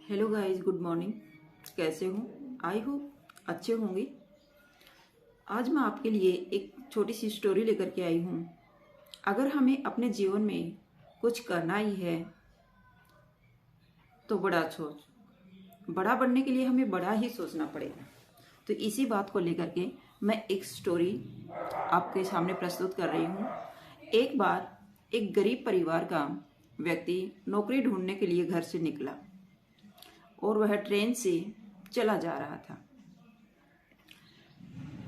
Hello guys, good morning. कैसे हो? I hope अच्छे होंगे। आज मैं आपके लिए एक छोटी सी स्टोरी लेकर के आई हूँ। अगर हमें अपने जीवन में कुछ करना ही है तो बड़ा बनने के लिए हमें बड़ा ही सोचना पड़ेगा। तो इसी बात को लेकर के मैं एक स्टोरी आपके सामने प्रस्तुत कर रही हूँ। एक बार एक गरीब परिवार का व्यक्ति नौकरी ढूंढने के लिए घर से निकला और वह ट्रेन से चला जा रहा था।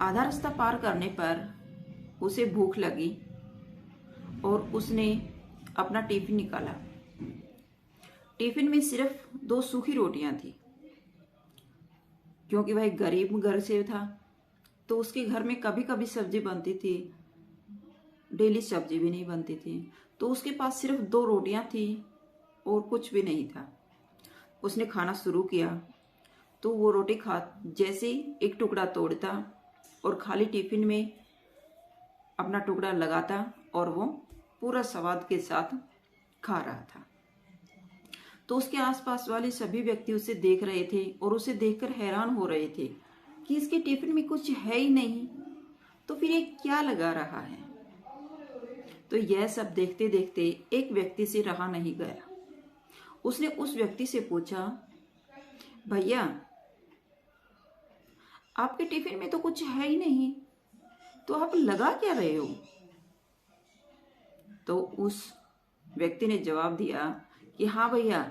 आधा रास्ता पार करने पर उसे भूख लगी और उसने अपना टिफिन निकाला। टिफिन में सिर्फ 2 सूखी रोटियां थी। क्योंकि वह एक गरीब घर से था तो उसके घर में कभी कभी सब्जी बनती थी, डेली सब्जी भी नहीं बनती थी। तो उसके पास सिर्फ 2 रोटियां थी और कुछ भी नहीं था। उसने खाना शुरू किया तो वो रोटी खा जैसे एक टुकड़ा तोड़ता और खाली टिफिन में अपना टुकड़ा लगाता और वो पूरा स्वाद के साथ खा रहा था। तो उसके आसपास वाले सभी व्यक्ति उसे देख रहे थे और उसे देखकर हैरान हो रहे थे कि इसके टिफिन में कुछ है ही नहीं, तो फिर ये क्या लगा रहा है। तो यह सब देखते देखते एक व्यक्ति से रहा नहीं गया। उसने उस व्यक्ति से पूछा, भैया आपके टिफिन में तो कुछ है ही नहीं, तो आप लगा क्या रहे हो? तो उस व्यक्ति ने जवाब दिया कि हाँ भैया,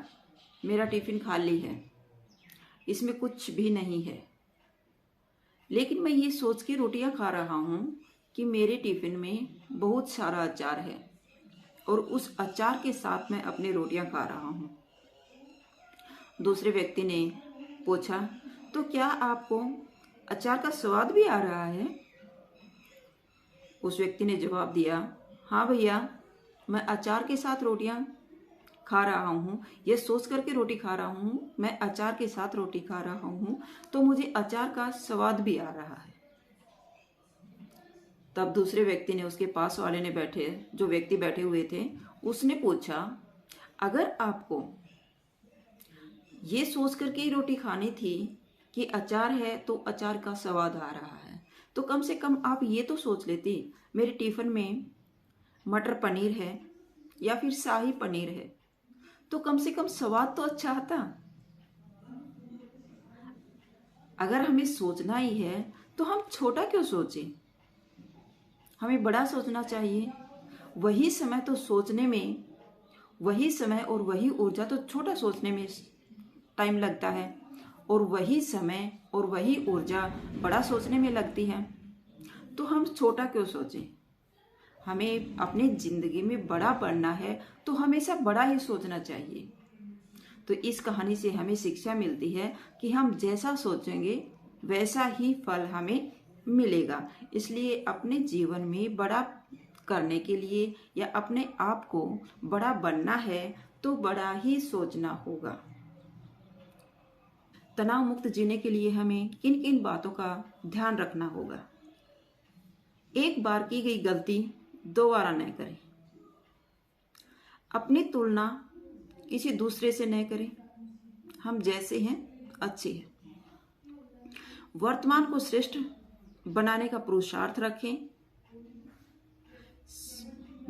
मेरा टिफिन खाली है, इसमें कुछ भी नहीं है। लेकिन मैं ये सोच के रोटियां खा रहा हूँ कि मेरे टिफिन में बहुत सारा अचार है और उस अचार के साथ मैं अपनी रोटियां खा रहा हूँ। दूसरे व्यक्ति ने पूछा, तो क्या आपको अचार का स्वाद भी आ रहा है? उस व्यक्ति ने जवाब दिया, हाँ भैया, मैं अचार के साथ रोटियां खा रहा हूँ। ये सोच करके रोटी खा रहा हूँ, मैं अचार के साथ रोटी खा रहा हूँ, तो मुझे अचार का स्वाद भी आ रहा है। तब दूसरे व्यक्ति ने, उसके पास वाले ने जो व्यक्ति बैठे हुए थे, उसने पूछा, अगर आपको ये सोच करके ही रोटी खानी थी कि अचार है तो अचार का स्वाद आ रहा है, तो कम से कम आप ये तो सोच लेती, मेरे टिफिन में मटर पनीर है या फिर शाही पनीर है, तो कम से कम स्वाद तो अच्छा आता। अगर हमें सोचना ही है तो हम छोटा क्यों सोचें, हमें बड़ा सोचना चाहिए। वही समय तो सोचने में, वही समय और वही ऊर्जा तो छोटा सोचने में टाइम लगता है, और वही समय और वही ऊर्जा बड़ा सोचने में लगती है। तो हम छोटा क्यों सोचें? हमें अपनी जिंदगी में बड़ा बनना है तो हमेशा बड़ा ही सोचना चाहिए। तो इस कहानी से हमें शिक्षा मिलती है कि हम जैसा सोचेंगे वैसा ही फल हमें मिलेगा। इसलिए अपने जीवन में बड़ा करने के लिए या अपने आप को बड़ा बनना है तो बड़ा ही सोचना होगा। तनाव मुक्त जीने के लिए हमें किन किन बातों का ध्यान रखना होगा? एक बार की गई गलती दोबारा न करें। अपनी तुलना किसी दूसरे से न करें। हम जैसे हैं अच्छे हैं। वर्तमान को श्रेष्ठ बनाने का पुरुषार्थ रखें।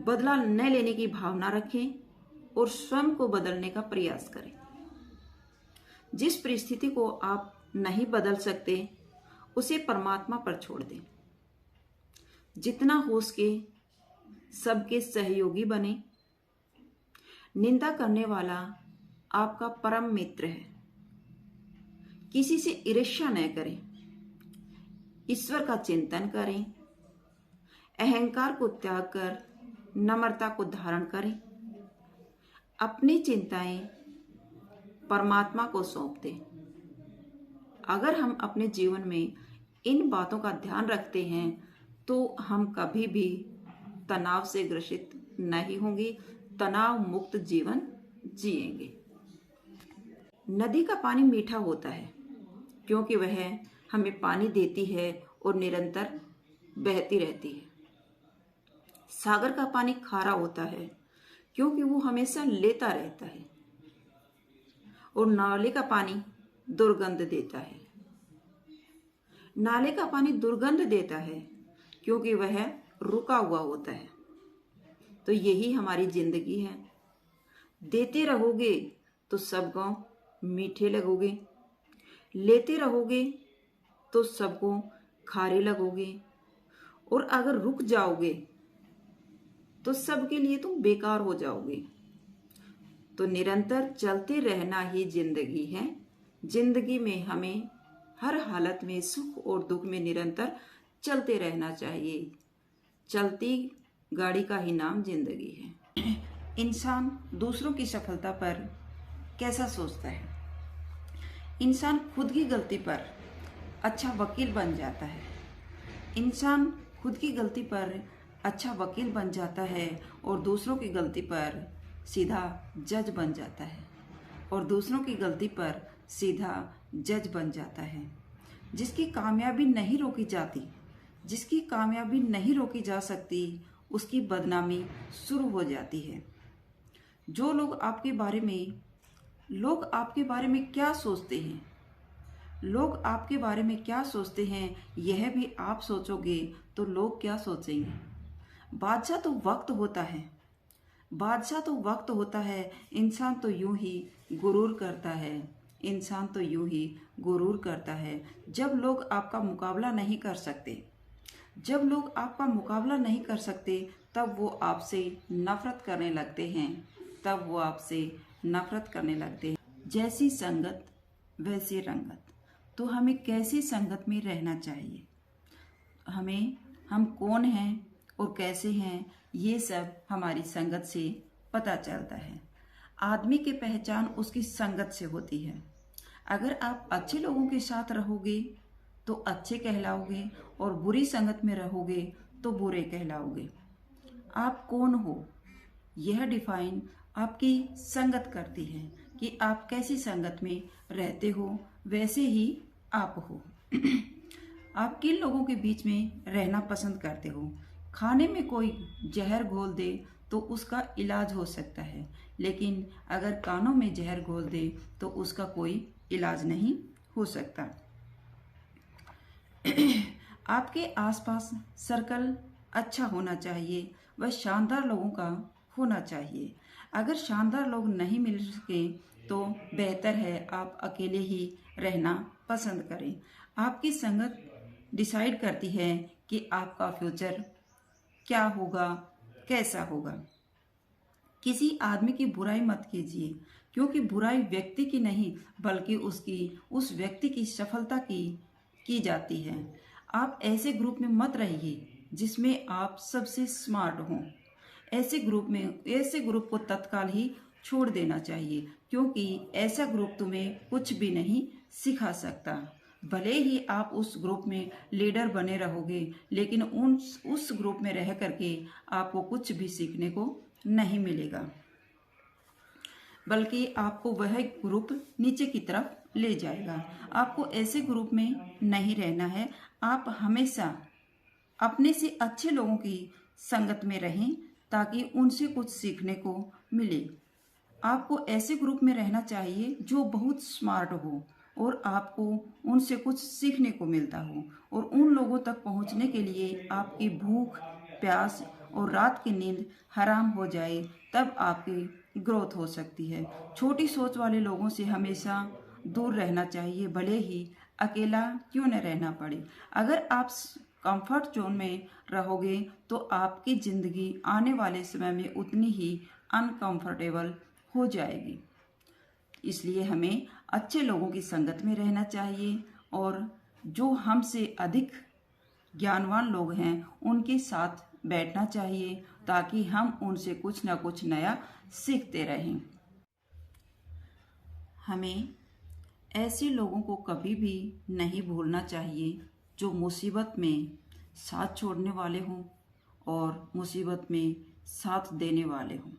बदला न लेने की भावना रखें और स्वयं को बदलने का प्रयास करें। जिस परिस्थिति को आप नहीं बदल सकते उसे परमात्मा पर छोड़ दें। जितना हो सके सबके सहयोगी बने। निंदा करने वाला आपका परम मित्र है। किसी से ईर्ष्या न करें। ईश्वर का चिंतन करें। अहंकार को त्याग कर नम्रता को धारण करें। अपनी चिंताएं परमात्मा को सौंप दें। अगर हम अपने जीवन में इन बातों का ध्यान रखते हैं तो हम कभी भी तनाव से ग्रसित नहीं होंगे, तनाव मुक्त जीवन जिएंगे। नदी का पानी मीठा होता है क्योंकि वह हमें पानी देती है और निरंतर बहती रहती है। सागर का पानी खारा होता है क्योंकि वो हमेशा लेता रहता है। और नाले का पानी दुर्गंध देता है। नाले का पानी दुर्गंध देता है क्योंकि वह रुका हुआ होता है। तो यही हमारी जिंदगी है। देते रहोगे तो सब गांव मीठे लगोगे, लेते रहोगे तो सबको खारे लगोगे, और अगर रुक जाओगे तो सबके लिए तुम बेकार हो जाओगे। तो निरंतर चलते रहना ही जिंदगी है। जिंदगी में हमें हर हालत में, सुख और दुख में निरंतर चलते रहना चाहिए। चलती गाड़ी का ही नाम जिंदगी है। इंसान दूसरों की सफलता पर कैसा सोचता है? इंसान खुद की गलती पर अच्छा वकील बन जाता है। इंसान खुद की गलती पर अच्छा वकील बन जाता है और दूसरों की गलती पर सीधा जज बन जाता है, और दूसरों की गलती पर सीधा जज बन जाता है। जिसकी कामयाबी नहीं रोकी जाती, जिसकी कामयाबी नहीं रोकी जा सकती, उसकी बदनामी शुरू हो जाती है। जो लोग आपके बारे में क्या सोचते हैं, लोग आपके बारे में क्या सोचते हैं, यह भी आप सोचोगे तो लोग क्या सोचेंगे। बादशाह तो वक्त होता है, बादशाह तो वक्त होता है। इंसान तो यूं ही गुरूर करता है, इंसान तो यूं ही गुरूर करता है। जब लोग आपका मुकाबला नहीं कर सकते, जब लोग आपका मुकाबला नहीं कर सकते, तब वो आपसे नफरत करने लगते हैं, तब वो आपसे नफरत करने लगते हैं। जैसी संगत वैसी रंगत। तो हमें कैसी संगत में रहना चाहिए, हम कौन हैं और कैसे हैं, ये सब हमारी संगत से पता चलता है। आदमी की पहचान उसकी संगत से होती है। अगर आप अच्छे लोगों के साथ रहोगे तो अच्छे कहलाओगे, और बुरी संगत में रहोगे तो बुरे कहलाओगे। आप कौन हो, यह डिफाइन आपकी संगत करती है कि आप कैसी संगत में रहते हो, वैसे ही आप हो। आप किन लोगों के बीच में रहना पसंद करते हो। खाने में कोई जहर घोल दे तो उसका इलाज हो सकता है, लेकिन अगर कानों में जहर घोल दे तो उसका कोई इलाज नहीं हो सकता। आपके आसपास सर्कल अच्छा होना चाहिए, वह शानदार लोगों का होना चाहिए। अगर शानदार लोग नहीं मिल सके तो बेहतर है आप अकेले ही रहना पसंद करें। आपकी संगत डिसाइड करती है कि आपका फ्यूचर क्या होगा, कैसा होगा। किसी आदमी की बुराई मत कीजिए, क्योंकि बुराई व्यक्ति की नहीं बल्कि उस व्यक्ति की सफलता की जाती है। आप ऐसे ग्रुप में मत रहिए जिसमें आप सबसे स्मार्ट हों। ऐसे ग्रुप को तत्काल ही छोड़ देना चाहिए, क्योंकि ऐसा ग्रुप तुम्हें कुछ भी नहीं सिखा सकता। भले ही आप उस ग्रुप में लीडर बने रहोगे, लेकिन उस ग्रुप में रह करके आपको कुछ भी सीखने को नहीं मिलेगा, बल्कि आपको वह ग्रुप नीचे की तरफ ले जाएगा। आपको ऐसे ग्रुप में नहीं रहना है। आप हमेशा अपने से अच्छे लोगों की संगत में रहें ताकि उनसे कुछ सीखने को मिले। आपको ऐसे ग्रुप में रहना चाहिए जो बहुत स्मार्ट हो और आपको उनसे कुछ सीखने को मिलता हो, और उन लोगों तक पहुंचने के लिए आपकी भूख, प्यास और रात की नींद हराम हो जाए, तब आपकी ग्रोथ हो सकती है। छोटी सोच वाले लोगों से हमेशा दूर रहना चाहिए, भले ही अकेला क्यों न रहना पड़े। अगर आप कंफर्ट जोन में रहोगे तो आपकी ज़िंदगी आने वाले समय में उतनी ही अनकंफर्टेबल हो जाएगी। इसलिए हमें अच्छे लोगों की संगत में रहना चाहिए, और जो हमसे अधिक ज्ञानवान लोग हैं उनके साथ बैठना चाहिए, ताकि हम उनसे कुछ ना कुछ नया सीखते रहें। हमें ऐसे लोगों को कभी भी नहीं भूलना चाहिए जो मुसीबत में साथ छोड़ने वाले हों और मुसीबत में साथ देने वाले हों।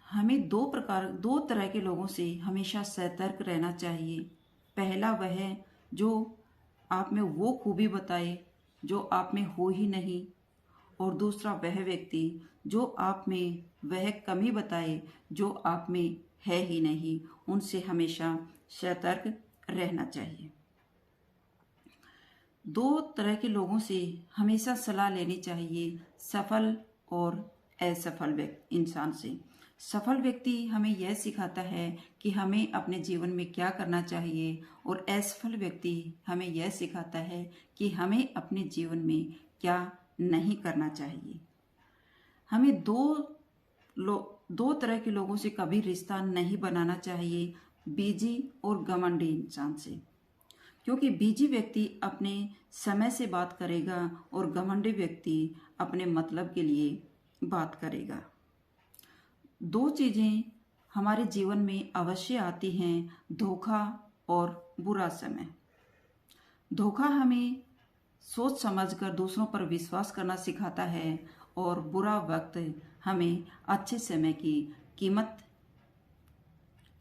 हमें दो तरह के लोगों से हमेशा सतर्क रहना चाहिए। पहला वह है जो आप में वो खूबी बताए जो आप में हो ही नहीं, और दूसरा वह व्यक्ति जो आप में वह कमी बताए जो आप में है ही नहीं, उनसे हमेशा सतर्क रहना चाहिए। दो तरह के लोगों से हमेशा सलाह लेनी चाहिए, सफल और असफल इंसान से। सफल व्यक्ति हमें यह सिखाता है कि हमें अपने जीवन में क्या करना चाहिए, और असफल व्यक्ति हमें यह सिखाता है कि हमें अपने जीवन में क्या नहीं करना चाहिए। हमें दो तरह के लोगों से कभी रिश्ता नहीं बनाना चाहिए, बीजी और घमंडी इंसान से। क्योंकि बीजी व्यक्ति अपने समय से बात करेगा और घमंडी व्यक्ति अपने मतलब के लिए बात करेगा। दो चीजें हमारे जीवन में अवश्य आती हैं, धोखा और बुरा समय। धोखा हमें सोच समझकर दूसरों पर विश्वास करना सिखाता है, और बुरा वक्त हमें अच्छे समय की कीमत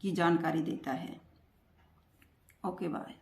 की जानकारी देता है। Okay, bye.